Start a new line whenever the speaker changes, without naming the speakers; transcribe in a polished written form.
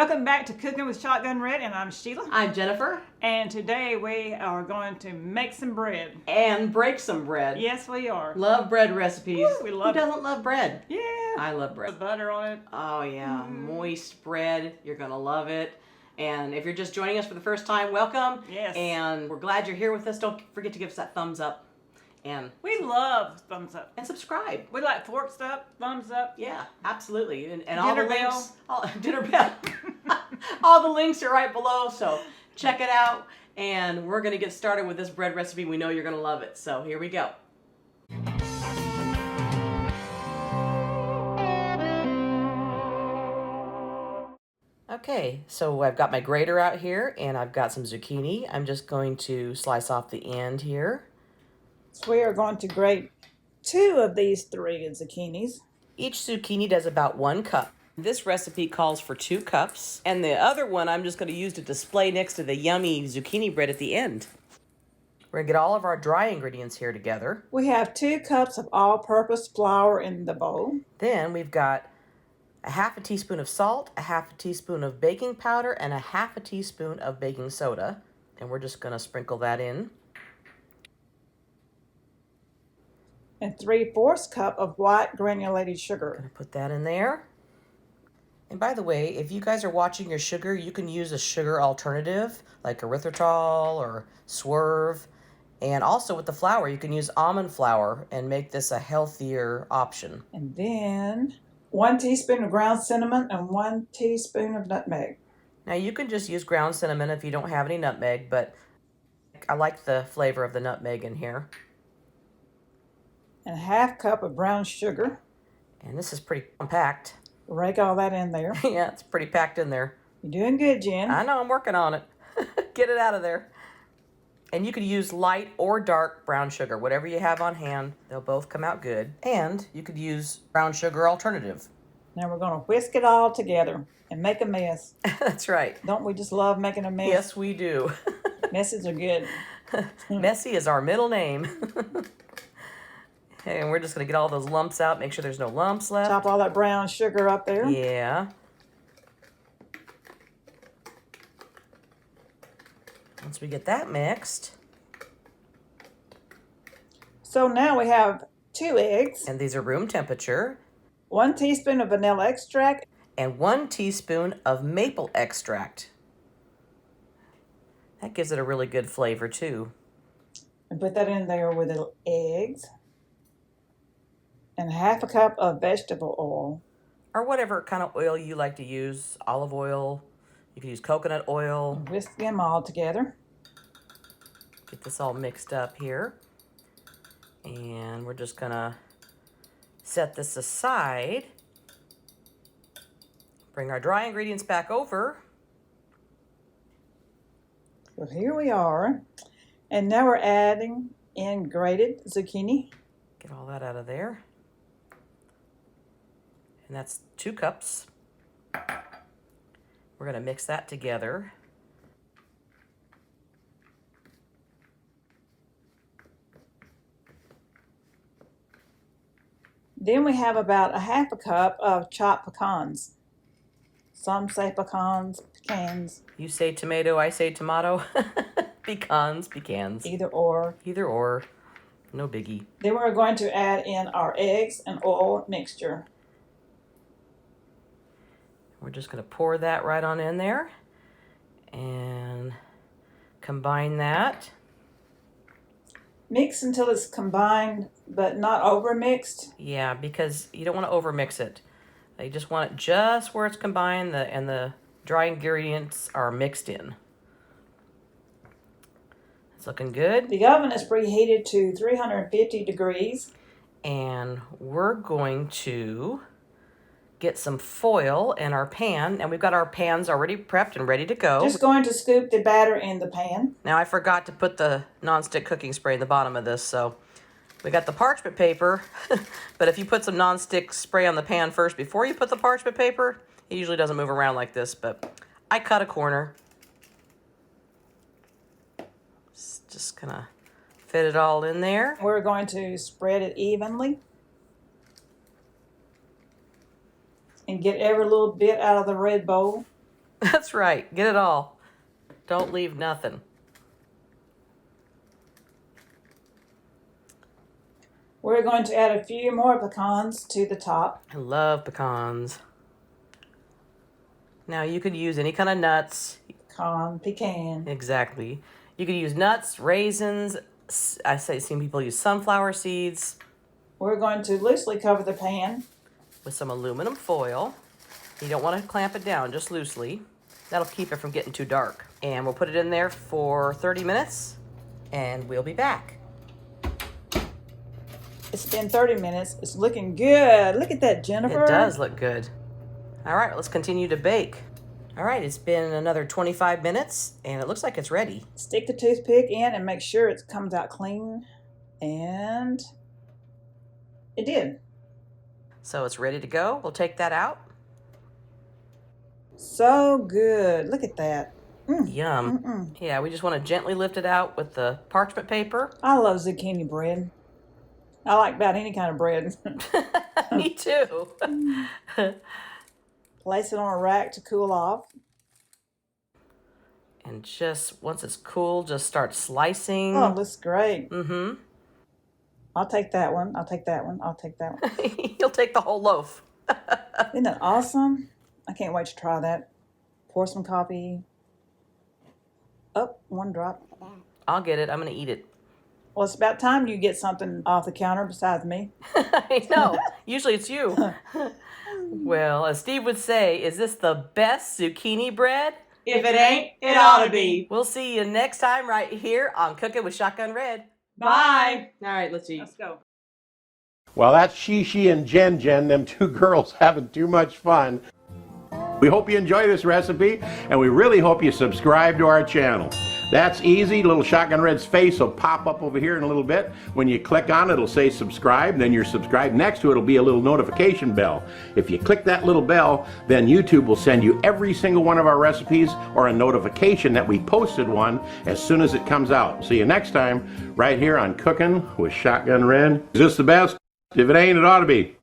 Welcome back to Cooking with Shotgun Red, and I'm Sheila.
I'm Jennifer.
And today we are going to make some bread.
And break some bread.
Yes, we are.
Love bread recipes.
Woo, we love
Who doesn't love bread?
Yeah.
I love bread.
With butter on it.
Oh yeah, moist bread. You're going to love it. And if you're just joining us for the first time, welcome.
Yes.
And we're glad you're here with us. Don't forget to give us that thumbs up. And
we love thumbs up.
And subscribe.
We like forks up, thumbs up.
Yeah, absolutely. And
all the
links. Dinner bell. All the links are right below, so check it out. And we're going to get started with this bread recipe. We know you're going to love it. So here we go. Okay, so I've got my grater out here and I've got some zucchini. I'm just going to slice off the end here.
So we are going to grate 2 of these 3 zucchinis.
Each zucchini does about 1 cup. This recipe calls for 2 cups, and the other one I'm just going to use to display next to the yummy zucchini bread at the end. We're going to get all of our dry ingredients here together.
We have 2 cups of all-purpose flour in the bowl.
Then we've got a half a teaspoon of salt, a half a teaspoon of baking powder, and a half a teaspoon of baking soda. And we're just going to sprinkle that in.
And 3/4 cup of white granulated sugar.
Going to put that in there. And by the way, if you guys are watching your sugar, you can use a sugar alternative like erythritol or swerve. And also with the flour, you can use almond flour and make this a healthier option.
And then 1 teaspoon of ground cinnamon and 1 teaspoon of nutmeg.
Now you can just use ground cinnamon if you don't have any nutmeg, but I like the flavor of the nutmeg in here.
And a half cup of brown sugar.
And this is pretty compact.
Rake all that in there.
Yeah, it's pretty packed in there.
You're doing good, Jen.
I know, I'm working on it. Get it out of there. And you could use light or dark brown sugar, whatever you have on hand. They'll both come out good. And you could use brown sugar alternative.
Now we're going to whisk it all together and make a mess.
That's right.
Don't we just love making a mess?
Yes, we do.
Messes are good.
Messy is our middle name. And we're just going to get all those lumps out, make sure there's no lumps left.
Chop all that brown sugar up there.
Yeah. Once we get that mixed.
So now we have 2 eggs.
And these are room temperature.
1 teaspoon of vanilla extract.
And 1 teaspoon of maple extract. That gives it a really good flavor too.
And put that in there with the eggs. And half a cup of vegetable oil.
Or whatever kind of oil you like to use. Olive oil. You can use coconut oil.
And whisk them all together.
Get this all mixed up here. And we're just going to set this aside. Bring our dry ingredients back over.
So here we are. And now we're adding in grated zucchini.
Get all that out of there. And that's 2 cups. We're going to mix that together.
Then we have about a half a cup of chopped pecans. Some say pecans.
You say tomato, I say tomato. Pecans.
Either or.
Either or. No biggie.
Then we're going to add in our eggs and oil mixture.
We're just going to pour that right on in there and combine that.
Mix until it's combined, but not over mixed.
Yeah, because you don't want to over mix it. You just want it just where it's combined and the dry ingredients are mixed in. It's looking good.
The oven is preheated to 350 degrees.
And we're going to get some foil in our pan, and we've got our pans already prepped and ready to go.
Just going to scoop the batter in the pan.
Now I forgot to put the nonstick cooking spray in the bottom of this, so we got the parchment paper, but if you put some nonstick spray on the pan first before you put the parchment paper, it usually doesn't move around like this, but I cut a corner. Just gonna fit it all in there.
We're going to spread it evenly. And get every little bit out of the red bowl.
That's right. Get it all. Don't leave nothing.
We're going to add a few more pecans to the top.
I love pecans. Now you could use any kind of nuts.
Pecan.
Exactly. You could use nuts, raisins. Seen people use sunflower seeds.
We're going to loosely cover the pan
with some aluminum foil. You don't want to clamp it down, just loosely. That'll keep it from getting too dark. And we'll put it in there for 30 minutes and we'll be back.
It's been 30 minutes. It's looking good. Look at that, Jennifer.
It does look good. All right, let's continue to bake. All right, it's been another 25 minutes and it looks like it's ready.
Stick the toothpick in and make sure it comes out clean. And it did.
So it's ready to go. We'll take that out.
So good. Look at that.
Yum. Yeah, we just want to gently lift it out with the parchment paper.
I love zucchini bread. I like about any kind of bread.
Me too.
Place it on a rack to cool off.
And just once it's cool, just start slicing.
Oh, it looks great.
Mm-hmm.
I'll take that one. I'll take that one. I'll take that one.
You'll take the whole loaf.
Isn't that awesome? I can't wait to try that. Pour some coffee. Oh, one drop.
I'll get it. I'm going to eat it.
Well, it's about time you get something off the counter besides me.
I know. Usually it's you. Well, as Steve would say, is this the best zucchini bread?
If it ain't, it ought to be.
We'll see you next time right here on Cooking with Shotgun Red.
Bye.
All right, let's eat.
Let's go.
Well, that's She and Jen, them two girls having too much fun. We hope you enjoy this recipe, and we really hope you subscribe to our channel. That's easy. Little Shotgun Red's face will pop up over here in a little bit. When you click on it, it'll say subscribe, then you're subscribed. Next to it will be a little notification bell. If you click that little bell, then YouTube will send you every single one of our recipes or a notification that we posted one as soon as it comes out. See you next time right here on Cooking with Shotgun Red. Is this the best? If it ain't, it ought to be.